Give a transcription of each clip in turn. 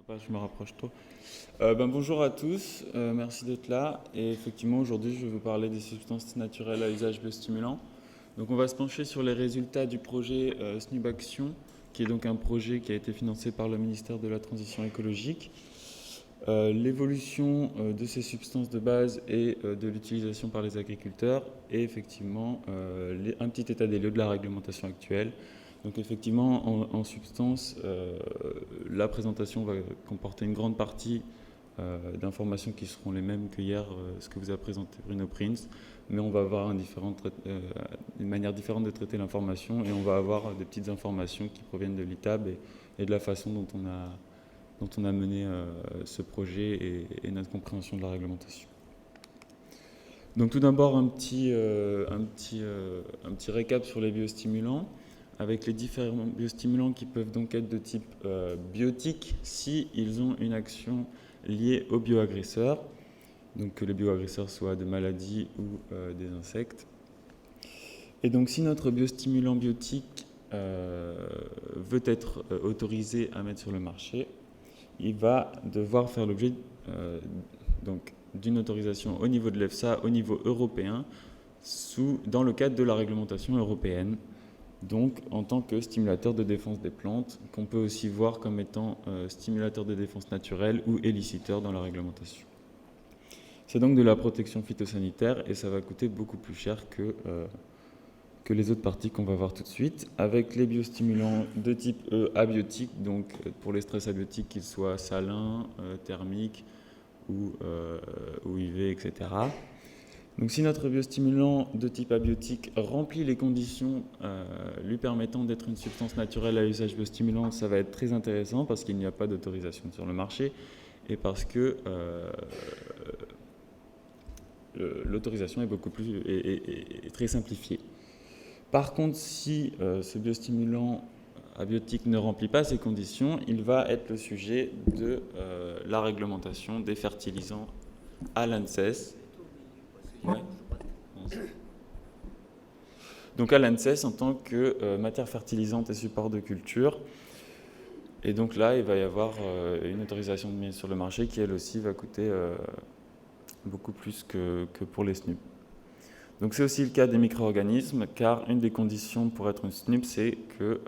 pas, je me rapproche trop. Bonjour à tous, merci d'être là. Et effectivement, aujourd'hui, je vais vous parler des substances naturelles à usage biostimulant. Donc, on va se pencher sur les résultats du projet SNUB Action, qui est donc un projet qui a été financé par le ministère de la Transition écologique. L'évolution de ces substances de base et de l'utilisation par les agriculteurs et effectivement un petit état des lieux de la réglementation actuelle. Donc effectivement, en substance, la présentation va comporter une grande partie d'informations qui seront les mêmes que hier, ce que vous a présenté Bruno Prince, mais on va avoir une manière différente de traiter l'information et on va avoir des petites informations qui proviennent de l'ITAB et de la façon dont on a mené ce projet et notre compréhension de la réglementation. Donc tout d'abord un petit récap sur les biostimulants, avec les différents biostimulants qui peuvent donc être de type biotique si ils ont une action liée aux bioagresseurs, donc que les bioagresseurs soient de maladies ou des insectes. Et donc si notre biostimulant biotique veut être autorisé à mettre sur le marché, il va devoir faire l'objet d'une autorisation au niveau de l'EFSA, au niveau européen, dans le cadre de la réglementation européenne, donc en tant que stimulateur de défense des plantes, qu'on peut aussi voir comme étant stimulateur de défense naturelle ou éliciteur dans la réglementation. C'est donc de la protection phytosanitaire et ça va coûter beaucoup plus cher que les autres parties qu'on va voir tout de suite, avec les biostimulants de type abiotique, donc pour les stress abiotiques, qu'ils soient salins, thermiques ou IV, etc. Donc si notre biostimulant de type abiotique remplit les conditions lui permettant d'être une substance naturelle à usage biostimulant, ça va être très intéressant parce qu'il n'y a pas d'autorisation sur le marché et parce que l'autorisation est très simplifiée. Par contre, si ce biostimulant abiotique ne remplit pas ces conditions, il va être le sujet de la réglementation des fertilisants à l'ANSES. Ouais. Donc à l'ANSES en tant que matière fertilisante et support de culture. Et donc là, il va y avoir une autorisation de mise sur le marché qui, elle aussi, va coûter beaucoup plus que pour les SNUB. Donc c'est aussi le cas des micro-organismes, car une des conditions pour être une SNUB, c'est que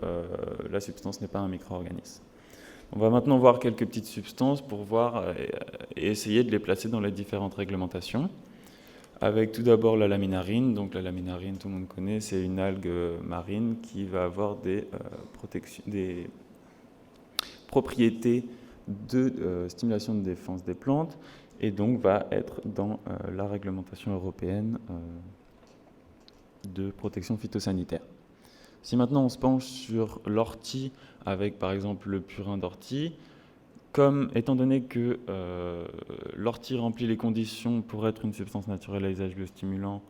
la substance n'est pas un micro-organisme. On va maintenant voir quelques petites substances pour voir et essayer de les placer dans les différentes réglementations. Avec tout d'abord la laminarine. Donc la laminarine, tout le monde connaît, c'est une algue marine qui va avoir des propriétés de stimulation de défense des plantes et donc va être dans la réglementation européenne de protection phytosanitaire. Si maintenant on se penche sur l'ortie avec par exemple le purin d'ortie, étant donné que l'ortie remplit les conditions pour être une substance naturelle à usage biostimulant,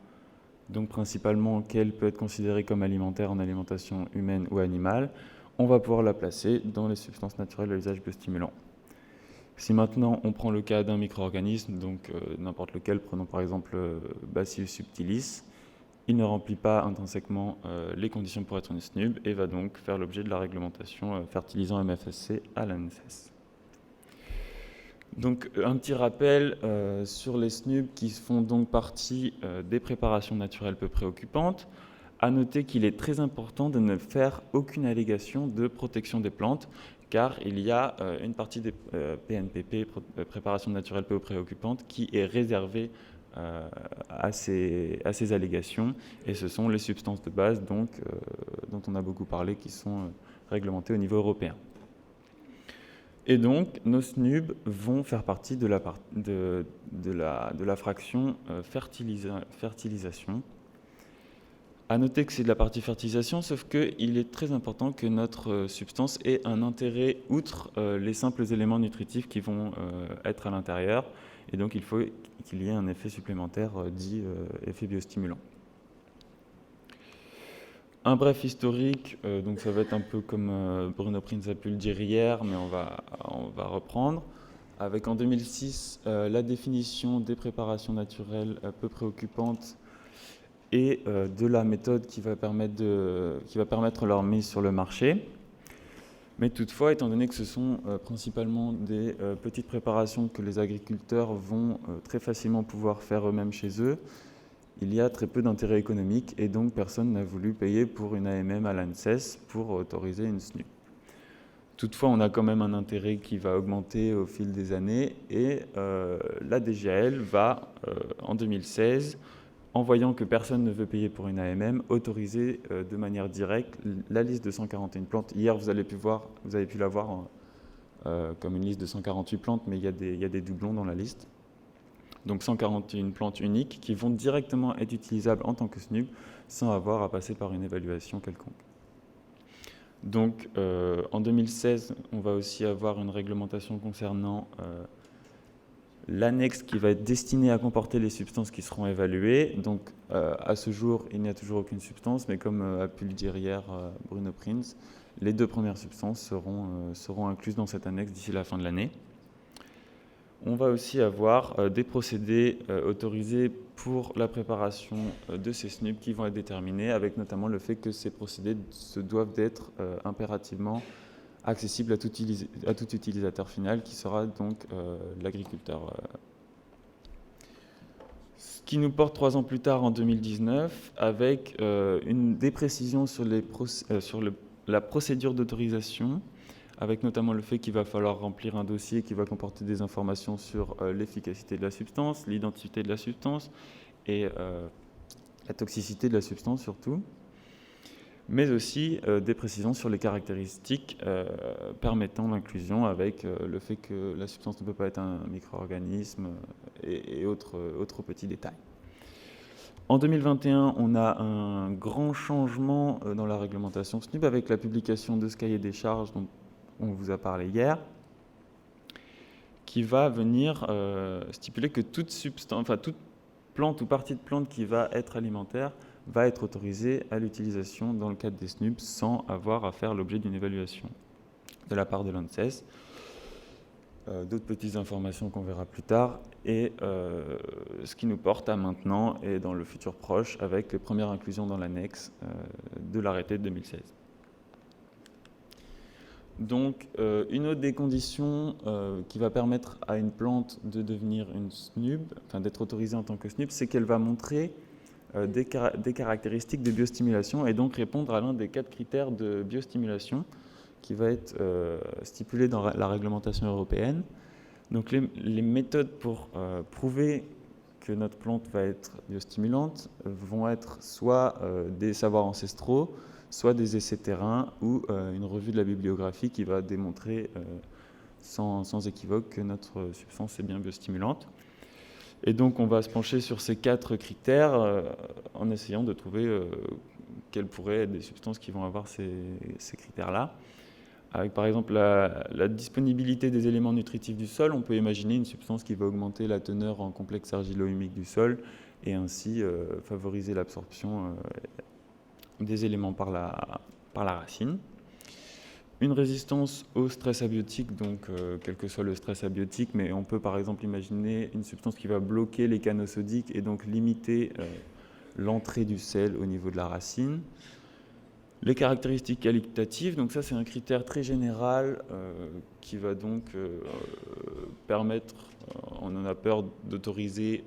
donc principalement qu'elle peut être considérée comme alimentaire en alimentation humaine ou animale, on va pouvoir la placer dans les substances naturelles à usage biostimulant. Si maintenant on prend le cas d'un micro-organisme, donc n'importe lequel, prenons par exemple Bacillus subtilis, il ne remplit pas intrinsèquement les conditions pour être une SNUB et va donc faire l'objet de la réglementation fertilisant MFSC à l'ANSES. Donc un petit rappel sur les SNUB qui font donc partie des préparations naturelles peu préoccupantes. À noter qu'il est très important de ne faire aucune allégation de protection des plantes, car il y a une partie des PNPP, préparations naturelles peu préoccupantes, qui est réservée à ces allégations, et ce sont les substances de base donc, dont on a beaucoup parlé, qui sont réglementées au niveau européen. Et donc, nos SNUB vont faire partie de la fraction fertilisation. À noter que c'est de la partie fertilisation, sauf qu'il est très important que notre substance ait un intérêt outre les simples éléments nutritifs qui vont être à l'intérieur. Et donc, il faut qu'il y ait un effet supplémentaire dit effet biostimulant. Un bref historique, donc ça va être un peu comme Bruno Prince a pu le dire hier, mais on va reprendre. Avec en 2006 la définition des préparations naturelles peu préoccupantes et de la méthode qui va permettre leur mise sur le marché. Mais toutefois, étant donné que ce sont principalement des petites préparations que les agriculteurs vont très facilement pouvoir faire eux-mêmes chez eux, il y a très peu d'intérêt économique et donc personne n'a voulu payer pour une AMM à l'ANSES pour autoriser une SNUB. Toutefois, on a quand même un intérêt qui va augmenter au fil des années et la DGAL va, en 2016, en voyant que personne ne veut payer pour une AMM, autoriser de manière directe la liste de 141 plantes. Hier, vous avez pu la voir comme une liste de 148 plantes, mais il y a des doublons dans la liste. Donc 141 plantes uniques qui vont directement être utilisables en tant que SNUB sans avoir à passer par une évaluation quelconque. Donc en 2016, on va aussi avoir une réglementation concernant l'annexe qui va être destinée à comporter les substances qui seront évaluées. Donc à ce jour, il n'y a toujours aucune substance, mais comme a pu le dire hier Bruno Prinz, les 2 premières substances seront incluses dans cette annexe d'ici la fin de l'année. On va aussi avoir des procédés autorisés pour la préparation de ces SNUB qui vont être déterminés, avec notamment le fait que ces procédés se doivent d'être impérativement accessibles à tout utilisateur final, qui sera donc l'agriculteur. Ce qui nous porte 3 ans plus tard, en 2019, avec des précisions sur la procédure d'autorisation, avec notamment le fait qu'il va falloir remplir un dossier qui va comporter des informations sur l'efficacité de la substance, l'identité de la substance et la toxicité de la substance surtout, mais aussi des précisions sur les caractéristiques permettant l'inclusion, avec le fait que la substance ne peut pas être un micro-organisme et autres petits détails. En 2021, on a un grand changement dans la réglementation SNUB avec la publication de ce cahier des charges dont on vous a parlé hier, qui va venir stipuler que toute plante ou partie de plante qui va être alimentaire va être autorisée à l'utilisation dans le cadre des SNUB sans avoir à faire l'objet d'une évaluation de la part de l'ANSES. D'autres petites informations qu'on verra plus tard, et ce qui nous porte à maintenant et dans le futur proche avec les premières inclusions dans l'annexe de l'arrêté de 2016. Donc, une autre des conditions qui va permettre à une plante de devenir une SNUB, enfin d'être autorisée en tant que SNUB, c'est qu'elle va montrer des caractéristiques de biostimulation et donc répondre à l'un des 4 critères de biostimulation qui va être stipulé dans la réglementation européenne. Donc, les méthodes pour prouver que notre plante va être biostimulante vont être soit des savoirs ancestraux, soit des essais terrain ou une revue de la bibliographie qui va démontrer sans équivoque que notre substance est bien biostimulante. Et donc on va se pencher sur ces 4 critères en essayant de trouver quelles pourraient être des substances qui vont avoir ces critères-là. Avec par exemple la disponibilité des éléments nutritifs du sol, on peut imaginer une substance qui va augmenter la teneur en complexe argilo-humique du sol et ainsi favoriser l'absorption des éléments par la racine. Une résistance au stress abiotique, donc quel que soit le stress abiotique, mais on peut par exemple imaginer une substance qui va bloquer les canaux sodiques et donc limiter l'entrée du sel au niveau de la racine. Les caractéristiques qualitatives, donc ça c'est un critère très général qui va donc permettre, on en a peur, d'autoriser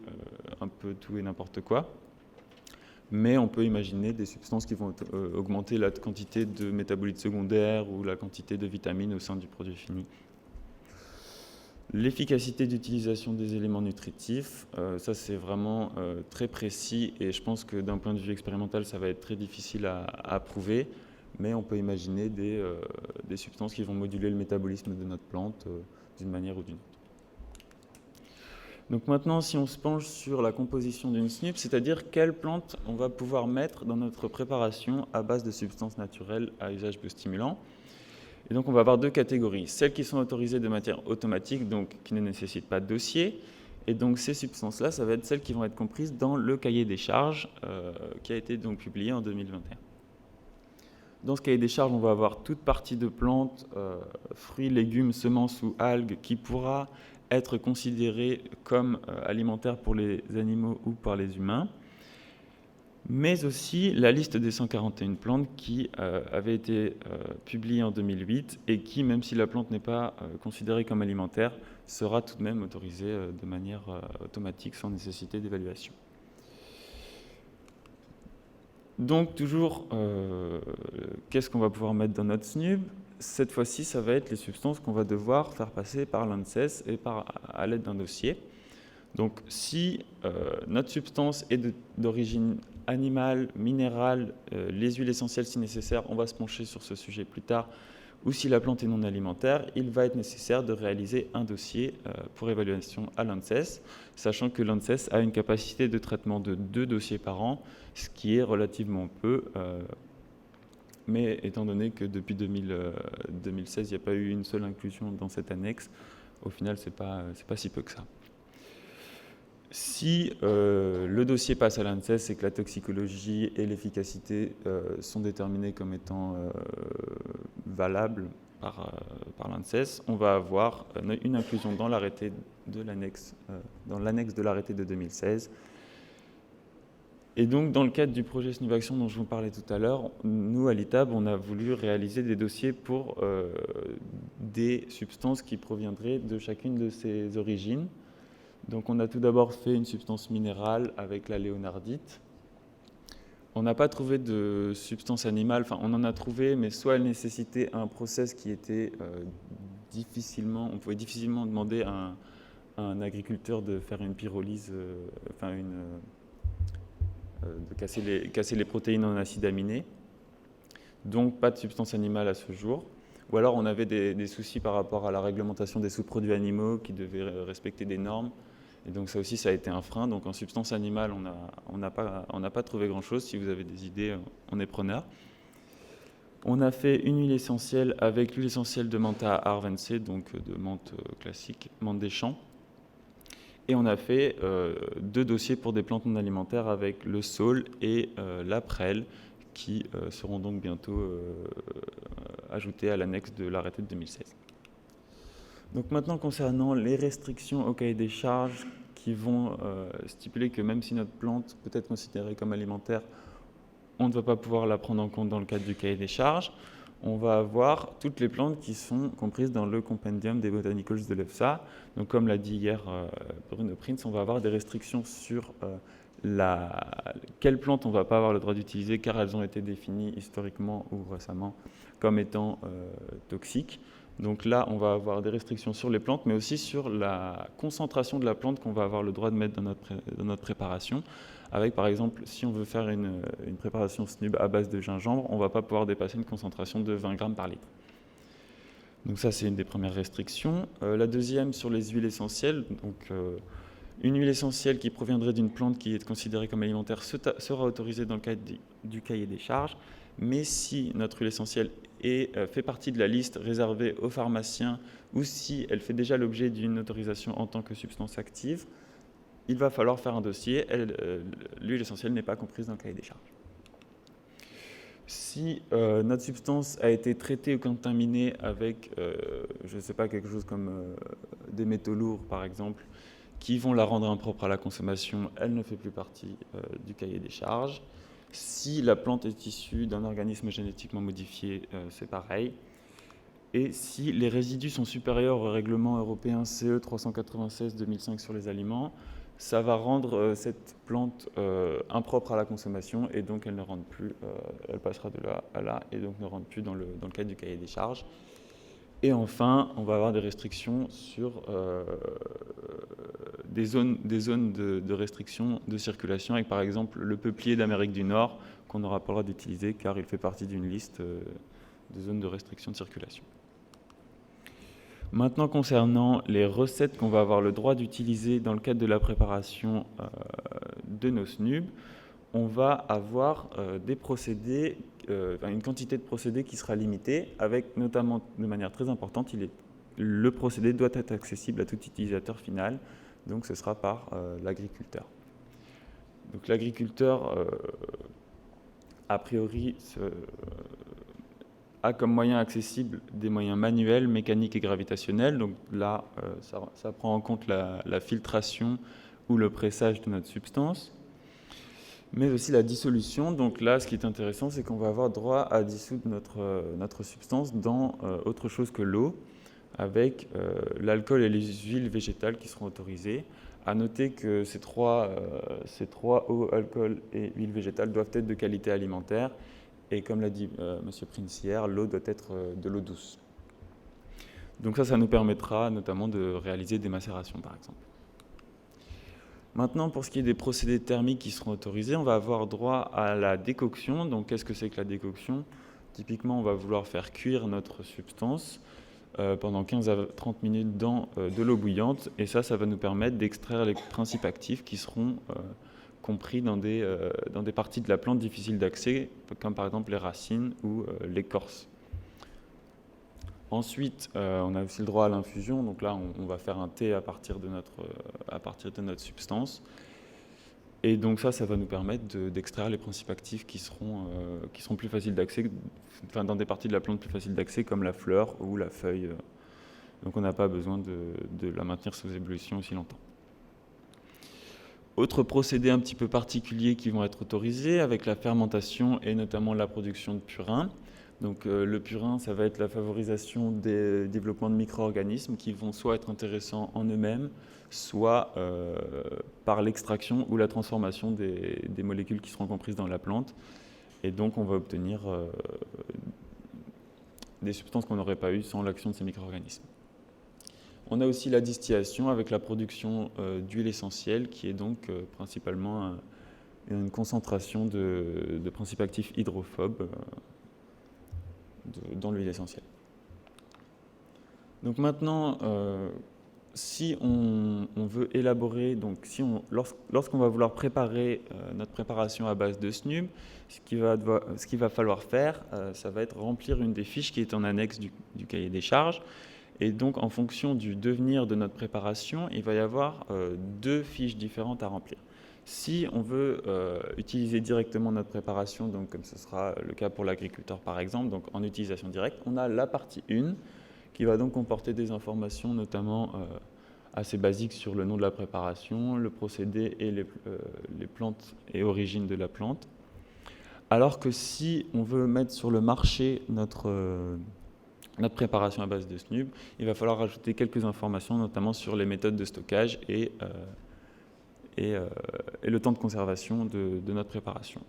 un peu tout et n'importe quoi. Mais on peut imaginer des substances qui vont augmenter la quantité de métabolites secondaires ou la quantité de vitamines au sein du produit fini. L'efficacité d'utilisation des éléments nutritifs, ça c'est vraiment très précis et je pense que d'un point de vue expérimental, ça va être très difficile à prouver, mais on peut imaginer des substances qui vont moduler le métabolisme de notre plante d'une manière ou d'une autre. Donc maintenant, si on se penche sur la composition d'une SNUB, c'est-à-dire quelle plante on va pouvoir mettre dans notre préparation à base de substances naturelles à usage biostimulant. Et donc on va avoir 2 catégories, celles qui sont autorisées de manière automatique, donc qui ne nécessitent pas de dossier, et donc ces substances-là, ça va être celles qui vont être comprises dans le cahier des charges qui a été donc publié en 2021. Dans ce cahier des charges, on va avoir toute partie de plantes, fruits, légumes, semences ou algues qui pourra être considérée comme alimentaire pour les animaux ou par les humains. mais aussi la liste des 141 plantes qui avait été publiée en 2008 et qui, même si la plante n'est pas considérée comme alimentaire, sera tout de même autorisée de manière automatique sans nécessité d'évaluation. Donc toujours, qu'est-ce qu'on va pouvoir mettre dans notre SNUB? Cette fois-ci, ça va être les substances qu'on va devoir faire passer par l'ANSES et à l'aide d'un dossier. Donc si notre substance est d'origine animale, minérale, les huiles essentielles si nécessaire, on va se pencher sur ce sujet plus tard, ou si la plante est non alimentaire, il va être nécessaire de réaliser un dossier pour évaluation à l'ANSES, sachant que l'ANSES a une capacité de traitement de 2 dossiers par an, ce qui est relativement peu, mais étant donné que depuis 2016, il n'y a pas eu une seule inclusion dans cette annexe, au final, c'est pas si peu que ça. Si le dossier passe à l'ANSES et que la toxicologie et l'efficacité sont déterminées comme étant valables par l'ANSES, on va avoir une inclusion dans l'arrêté de l'annexe, dans l'annexe de l'arrêté de 2016. Et donc, dans le cadre du projet SNUB Action dont je vous parlais tout à l'heure, nous, à l'ITAB, on a voulu réaliser des dossiers pour des substances qui proviendraient de chacune de ces origines. Donc on a tout d'abord fait une substance minérale avec la léonardite. On n'a pas trouvé de substance animale, enfin on en a trouvé, mais soit elle nécessitait un process qui était on pouvait difficilement demander à un agriculteur de faire une pyrolyse, de casser les protéines en acides aminés. Donc pas de substance animale à ce jour. Ou alors on avait des soucis par rapport à la réglementation des sous-produits animaux qui devaient respecter des normes. Et donc ça aussi, ça a été un frein. Donc en substance animale, on n'a pas trouvé grand-chose. Si vous avez des idées, on est preneur. On a fait une huile essentielle avec l'huile essentielle de menthe à Arvense, donc de menthe classique, menthe des champs. Et on a fait 2 dossiers pour des plantes non alimentaires avec le saule et la prêle, qui seront donc bientôt ajoutés à l'annexe de l'arrêté de 2016. Donc maintenant, concernant les restrictions au cahier des charges qui vont stipuler que même si notre plante peut être considérée comme alimentaire, on ne va pas pouvoir la prendre en compte dans le cadre du cahier des charges. On va avoir toutes les plantes qui sont comprises dans le compendium des botanicals de l'EFSA. Donc comme l'a dit hier Bruno Prince, on va avoir des restrictions sur quelles plantes on ne va pas avoir le droit d'utiliser car elles ont été définies historiquement ou récemment comme étant toxiques. Donc là, on va avoir des restrictions sur les plantes, mais aussi sur la concentration de la plante qu'on va avoir le droit de mettre dans notre préparation. Avec, par exemple, si on veut faire une préparation SNUB à base de gingembre, on ne va pas pouvoir dépasser une concentration de 20 grammes par litre. Donc ça, c'est une des premières restrictions. La deuxième, sur les huiles essentielles. Donc, une huile essentielle qui proviendrait d'une plante qui est considérée comme alimentaire sera autorisée dans le cadre du cahier des charges. Mais si notre huile essentielle fait partie de la liste réservée aux pharmaciens ou si elle fait déjà l'objet d'une autorisation en tant que substance active, il va falloir faire un dossier. L'huile essentielle n'est pas comprise dans le cahier des charges. Si notre substance a été traitée ou contaminée avec, je ne sais pas, quelque chose comme des métaux lourds par exemple, qui vont la rendre impropre à la consommation, elle ne fait plus partie du cahier des charges. Si la plante est issue d'un organisme génétiquement modifié, c'est pareil. Et si les résidus sont supérieurs au règlement européen CE 396/2005 sur les aliments, ça va rendre cette plante impropre à la consommation et donc elle ne rentre plus, elle passera de là à là et donc ne rentre plus dans le cadre du cahier des charges. Et enfin, on va avoir des restrictions sur des zones de restriction de circulation avec par exemple le peuplier d'Amérique du Nord qu'on n'aura pas le droit d'utiliser car il fait partie d'une liste de zones de restriction de circulation. Maintenant, concernant les recettes qu'on va avoir le droit d'utiliser dans le cadre de la préparation de nos SNUB, on va avoir des procédés, une quantité de procédés qui sera limitée, avec notamment, de manière très importante, le procédé doit être accessible à tout utilisateur final, donc ce sera par l'agriculteur. Donc l'agriculteur, a priori, a comme moyen accessible des moyens manuels, mécaniques et gravitationnels. Donc là, ça prend en compte la filtration ou le pressage de notre substance. mais aussi la dissolution. Donc là, ce qui est intéressant, c'est qu'on va avoir droit à dissoudre notre substance dans autre chose que l'eau, avec l'alcool et les huiles végétales qui seront autorisées. À noter que ces trois eau, alcool et huiles végétales doivent être de qualité alimentaire, et comme l'a dit M. Princière, l'eau doit être de l'eau douce. Donc ça nous permettra notamment de réaliser des macérations, par exemple. Maintenant, pour ce qui est des procédés thermiques qui seront autorisés, on va avoir droit à la décoction. Donc, qu'est-ce que c'est que la décoction ? Typiquement, on va vouloir faire cuire notre substance pendant 15 à 30 minutes dans de l'eau bouillante. Et ça va nous permettre d'extraire les principes actifs qui seront compris dans des parties de la plante difficiles d'accès, comme par exemple les racines ou l'écorce. Ensuite, on a aussi le droit à l'infusion. Donc là, on va faire un thé à partir de notre substance. Et donc ça va nous permettre d'extraire les principes actifs qui seront plus faciles d'accès, enfin dans des parties de la plante plus faciles d'accès, comme la fleur ou la feuille. Donc on n'a pas besoin de la maintenir sous ébullition aussi longtemps. Autres procédés un petit peu particuliers qui vont être autorisés avec la fermentation et notamment la production de purin. Donc le purin, ça va être la favorisation des développements de micro-organismes qui vont soit être intéressants en eux-mêmes, soit par l'extraction ou la transformation des molécules qui seront comprises dans la plante. Et donc on va obtenir des substances qu'on n'aurait pas eues sans l'action de ces micro-organismes. On a aussi la distillation avec la production d'huile essentielle qui est donc principalement une concentration de principes actifs hydrophobes dans l'huile essentielle. Donc maintenant, si on veut élaborer, donc lorsqu'on va vouloir préparer notre préparation à base de SNUB, ce qu'il va falloir faire, ça va être remplir une des fiches qui est en annexe du cahier des charges. Et donc, en fonction du devenir de notre préparation, il va y avoir deux fiches différentes à remplir. Si on veut utiliser directement notre préparation, donc comme ce sera le cas pour l'agriculteur par exemple, donc en utilisation directe, on a la partie 1 qui va donc comporter des informations notamment assez basiques sur le nom de la préparation, le procédé et les plantes et origines de la plante. Alors que si on veut mettre sur le marché notre préparation à base de SNUB, il va falloir rajouter quelques informations, notamment sur les méthodes de stockage et le temps de conservation de notre préparation.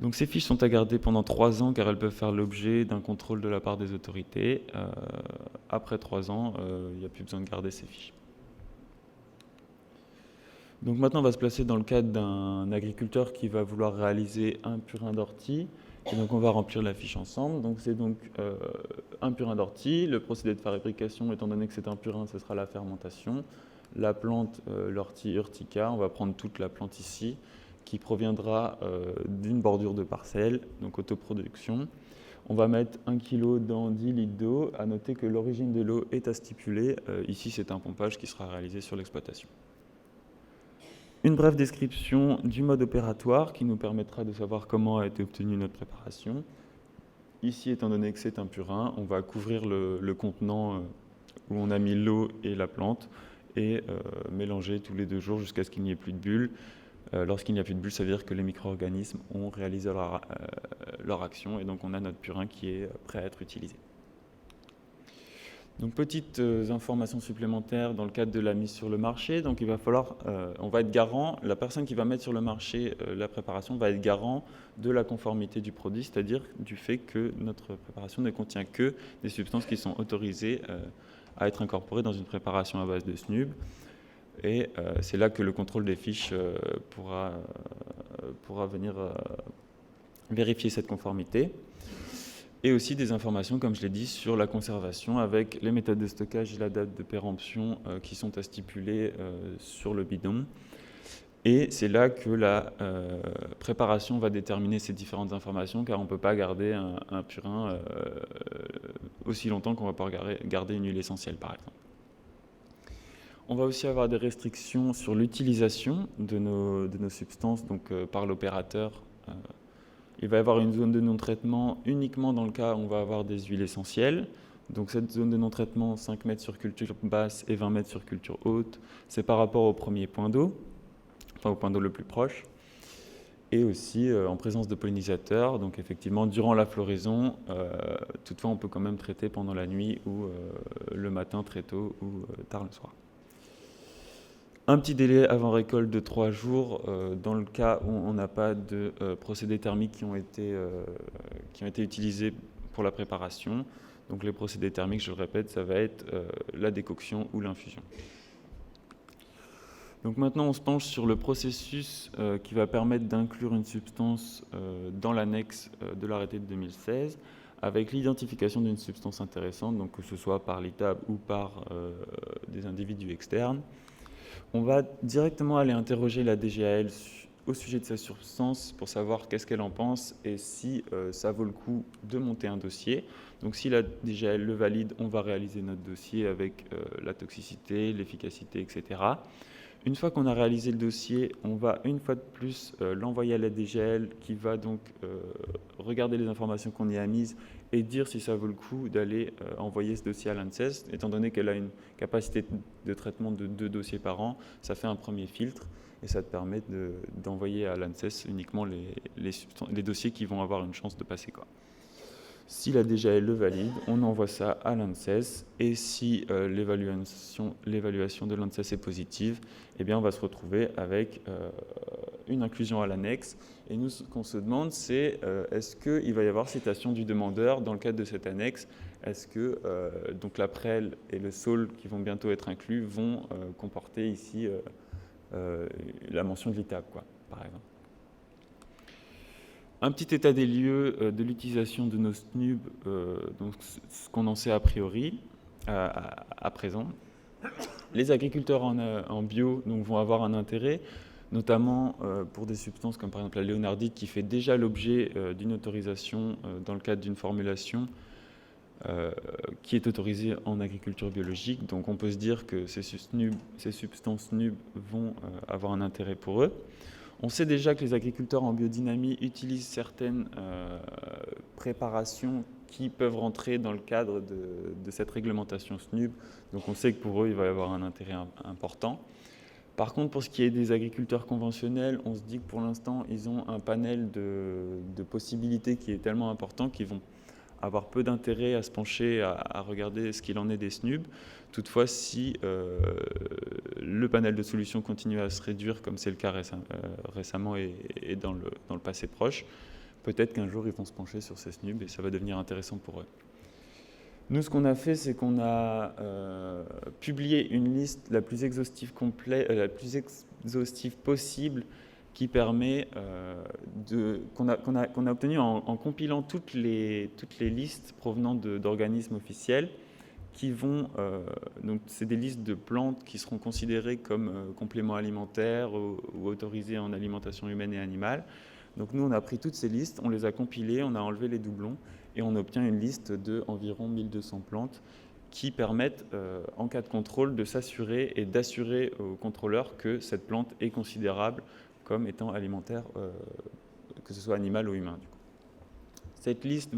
Donc ces fiches sont à garder pendant 3 ans car elles peuvent faire l'objet d'un contrôle de la part des autorités. Après 3 ans, il n'y a plus besoin de garder ces fiches. Donc maintenant, on va se placer dans le cadre d'un agriculteur qui va vouloir réaliser un purin d'ortie. Et donc on va remplir la fiche ensemble. Donc c'est donc un purin d'ortie. Le procédé de fabrication, étant donné que c'est un purin, ce sera la fermentation. La plante, l'ortie urtica, on va prendre toute la plante ici, qui proviendra d'une bordure de parcelle, donc autoproduction. On va mettre 1 kg dans 10 litres d'eau. À noter que l'origine de l'eau est à stipuler. Ici, c'est un pompage qui sera réalisé sur l'exploitation. Une brève description du mode opératoire qui nous permettra de savoir comment a été obtenue notre préparation. Ici, étant donné que c'est un purin, on va couvrir le contenant où on a mis l'eau et la plante et mélanger tous les 2 jours jusqu'à ce qu'il n'y ait plus de bulles. Lorsqu'il n'y a plus de bulles, ça veut dire que les micro-organismes ont réalisé leur action et donc on a notre purin qui est prêt à être utilisé. Donc petites informations supplémentaires dans le cadre de la mise sur le marché. Donc il va falloir, on va être garant, la personne qui va mettre sur le marché la préparation va être garant de la conformité du produit, c'est-à-dire du fait que notre préparation ne contient que des substances qui sont autorisées à être incorporées dans une préparation à base de SNUB. Et c'est là que le contrôle des fiches pourra venir vérifier cette conformité. Et aussi des informations, comme je l'ai dit, sur la conservation avec les méthodes de stockage et la date de péremption qui sont à stipuler sur le bidon. Et c'est là que la préparation va déterminer ces différentes informations, car on ne peut pas garder un purin aussi longtemps qu'on ne va pas garder une huile essentielle, par exemple. On va aussi avoir des restrictions sur l'utilisation de nos substances donc, par l'opérateur. Il va y avoir une zone de non-traitement uniquement dans le cas où on va avoir des huiles essentielles. Donc cette zone de non-traitement, 5 mètres sur culture basse et 20 mètres sur culture haute, c'est par rapport au premier point d'eau, enfin au point d'eau le plus proche. et aussi en présence de pollinisateurs. Donc effectivement, durant la floraison, toutefois, on peut quand même traiter pendant la nuit ou le matin très tôt ou tard le soir. Un petit délai avant récolte de 3 jours dans le cas où on n'a pas de procédés thermiques qui ont été utilisés pour la préparation. Donc les procédés thermiques, je le répète, ça va être la décoction ou l'infusion. Donc maintenant, on se penche sur le processus qui va permettre d'inclure une substance dans l'annexe de l'arrêté de 2016 avec l'identification d'une substance intéressante, donc que ce soit par l'ITAB ou par des individus externes. On va directement aller interroger la DGAL au sujet de sa substance pour savoir qu'est-ce qu'elle en pense et si ça vaut le coup de monter un dossier. Donc si la DGAL le valide, on va réaliser notre dossier avec la toxicité, l'efficacité, etc. Une fois qu'on a réalisé le dossier, on va une fois de plus l'envoyer à la DGAL qui va donc regarder les informations qu'on y a mises et dire si ça vaut le coup d'aller envoyer ce dossier à l'ANSES. Étant donné qu'elle a une capacité de traitement de 2 dossiers par an, ça fait un premier filtre et ça te permet d'envoyer à l'ANSES uniquement les dossiers qui vont avoir une chance de passer, quoi. Si la DGAL le valide, on envoie ça à l'ANSES et si l'évaluation de l'ANSES est positive, eh bien on va se retrouver avec une inclusion à l'annexe. Et nous, ce qu'on se demande, c'est est-ce qu'il va y avoir citation du demandeur dans le cadre de cette annexe? Est-ce que donc la prêle et le sol qui vont bientôt être inclus vont comporter ici la mention de l'ITAB, quoi, par exemple. Un petit état des lieux de l'utilisation de nos SNUB, donc ce qu'on en sait a priori, à présent. Les agriculteurs en bio donc, vont avoir un intérêt, notamment pour des substances comme par exemple la léonardite qui fait déjà l'objet d'une autorisation dans le cadre d'une formulation qui est autorisée en agriculture biologique. Donc on peut se dire que ces substances SNUB vont avoir un intérêt pour eux. On sait déjà que les agriculteurs en biodynamie utilisent certaines préparations qui peuvent rentrer dans le cadre de cette réglementation SNUB. Donc on sait que pour eux, il va y avoir un intérêt important. Par contre, pour ce qui est des agriculteurs conventionnels, on se dit que pour l'instant, ils ont un panel de possibilités qui est tellement important qu'ils vont avoir peu d'intérêt à se pencher, à regarder ce qu'il en est des SNUB. Toutefois, si le panel de solutions continue à se réduire, comme c'est le cas récemment et dans le passé proche, peut-être qu'un jour, ils vont se pencher sur ces SNUB et ça va devenir intéressant pour eux. Nous, ce qu'on a fait, c'est qu'on a publié une liste la plus exhaustive possible qui permet qu'on a obtenu en compilant toutes les listes provenant d'organismes officiels qui vont, donc c'est des listes de plantes qui seront considérées comme compléments alimentaires ou autorisées en alimentation humaine et animale. Donc nous, on a pris toutes ces listes, on les a compilées, on a enlevé les doublons et on obtient une liste d'environ 1200 plantes qui permettent, en cas de contrôle, de s'assurer et d'assurer aux contrôleurs que cette plante est considérable comme étant alimentaire, que ce soit animal ou humain. Du coup. Cette liste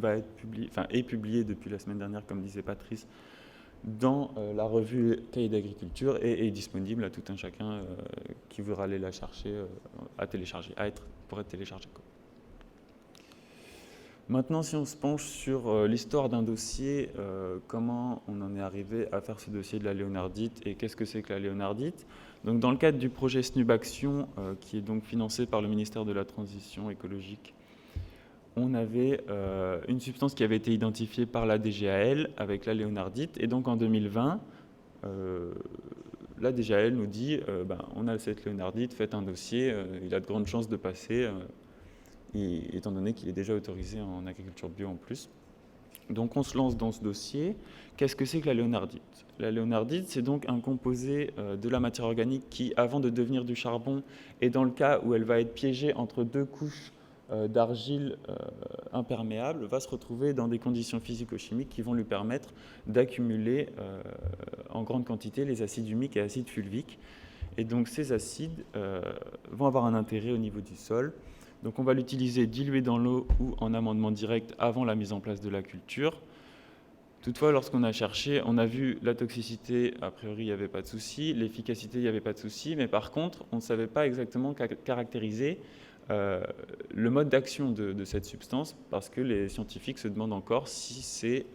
est publiée depuis la semaine dernière, comme disait Patrice, dans la revue Cahier d'agriculture et est disponible à tout un chacun qui voudra aller la chercher, pour être téléchargée. Maintenant, si on se penche sur l'histoire d'un dossier, comment on en est arrivé à faire ce dossier de la léonardite et qu'est-ce que c'est que la léonardite? Donc, dans le cadre du projet SNUB Action, qui est donc financé par le ministère de la Transition écologique, on avait une substance qui avait été identifiée par la DGAL avec la léonardite. Et donc, en 2020, la DGAL nous dit on a cette léonardite, faites un dossier, il a de grandes chances de passer, étant donné qu'il est déjà autorisé en agriculture bio en plus. Donc on se lance dans ce dossier. Qu'est-ce que c'est que la léonardite? La léonardite, c'est donc un composé de la matière organique qui, avant de devenir du charbon, et dans le cas où elle va être piégée entre 2 couches d'argile imperméable, va se retrouver dans des conditions physico-chimiques qui vont lui permettre d'accumuler en grande quantité les acides humiques et acides fulviques. Et donc ces acides vont avoir un intérêt au niveau du sol. Donc on va l'utiliser dilué dans l'eau ou en amendement direct avant la mise en place de la culture. Toutefois, lorsqu'on a cherché, on a vu la toxicité, a priori il n'y avait pas de souci, l'efficacité il n'y avait pas de souci, mais par contre on ne savait pas exactement caractériser le mode d'action de cette substance, parce que les scientifiques se demandent encore si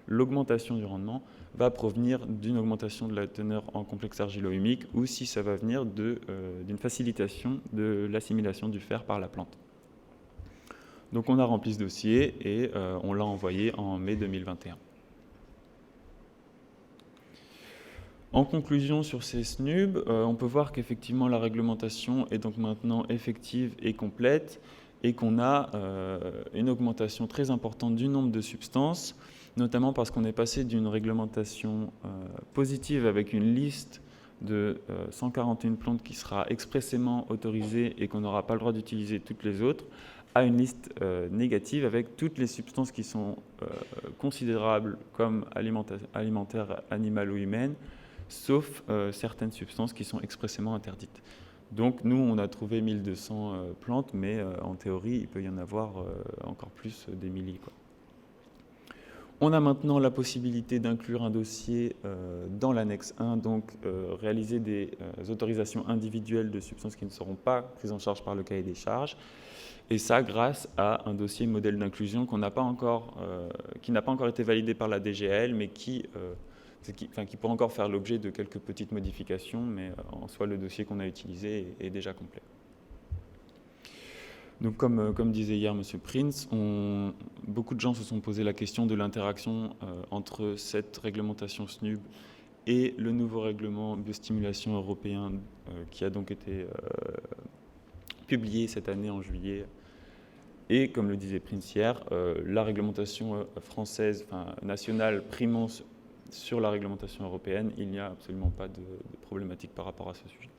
l'augmentation du rendement va provenir d'une augmentation de la teneur en complexe argilo-humique ou si ça va venir d'une facilitation de l'assimilation du fer par la plante. Donc on a rempli ce dossier et on l'a envoyé en mai 2021. En conclusion sur ces SNUB, on peut voir qu'effectivement la réglementation est donc maintenant effective et complète et qu'on a une augmentation très importante du nombre de substances, notamment parce qu'on est passé d'une réglementation positive avec une liste de 141 plantes qui sera expressément autorisée et qu'on n'aura pas le droit d'utiliser toutes les autres, à une liste négative avec toutes les substances qui sont considérables comme alimentaires, animales ou humaines, sauf certaines substances qui sont expressément interdites. Donc nous, on a trouvé 1200 plantes, mais en théorie, il peut y en avoir encore plus, des milliers, quoi. On a maintenant la possibilité d'inclure un dossier dans l'annexe 1, donc réaliser des autorisations individuelles de substances qui ne seront pas prises en charge par le cahier des charges. Et ça grâce à un dossier modèle d'inclusion qui n'a pas encore été validé par la DGAL, mais qui pourra encore faire l'objet de quelques petites modifications, mais en soi, le dossier qu'on a utilisé est déjà complet. Donc, comme disait hier M. Prince, beaucoup de gens se sont posé la question de l'interaction entre cette réglementation SNUB et le nouveau règlement biostimulation européen qui a donc été publié cette année en juillet. Et comme le disait Prince hier, la réglementation française, nationale, primant sur la réglementation européenne, il n'y a absolument pas de problématique par rapport à ce sujet.